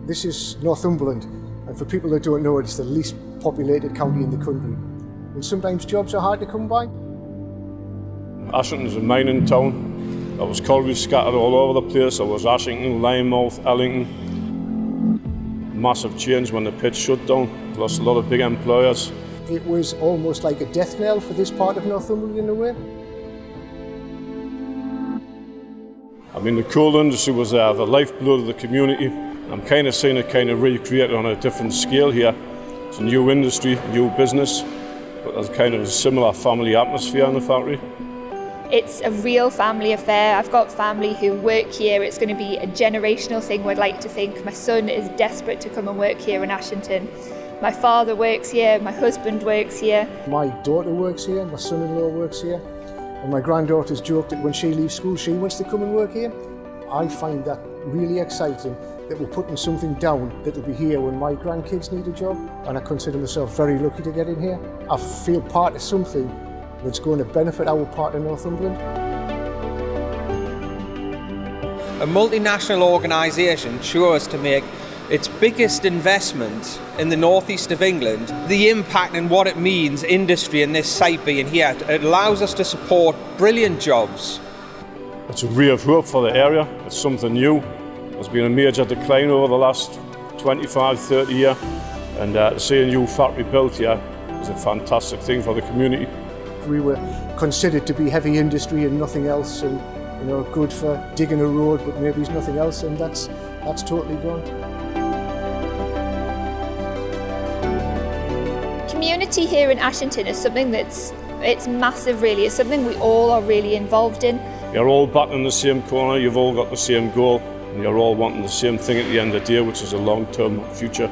This is Northumberland, and for people that don't know it, it's the least populated county in the country. And sometimes jobs are hard to come by. Ashington's a mining town. There was collieries scattered all over the place. There was Ashington, Linemouth, Ellington. Massive change when the pit shut down. Lost a lot of big employers. It was almost like a death knell for this part of Northumberland in a way. I mean, the coal industry was the lifeblood of the community. I'm kind of seeing it kind of recreated on a different scale here. It's a new industry, new business, but there's kind of a similar family atmosphere in the factory. It's a real family affair. I've got family who work here. It's going to be a generational thing, we'd like to think. My son is desperate to come and work here in Ashington. My father works here, my husband works here. My daughter works here, my son-in-law works here, and my granddaughter's joked that when she leaves school she wants to come and work here. I find that really exciting, that we're putting something down that'll be here when my grandkids need a job, and I consider myself very lucky to get in here. I feel part of something that's going to benefit our part of Northumberland. A multinational organisation chose to make its biggest investment in the northeast of England. The impact and what it means, industry and this site being here, it allows us to support brilliant jobs. It's a ray of hope for the area. It's something new. There's been a major decline over the last 25, 30 years, and to see a new factory built here is a fantastic thing for the community. We were considered to be heavy industry and nothing else, and good for digging a road, but maybe it's nothing else, and that's totally gone. Community here in Ashington is something it's massive really. It's something we all are really involved in. You're all battling the same corner, you've all got the same goal, and you're all wanting the same thing at the end of the day, which is a long-term future.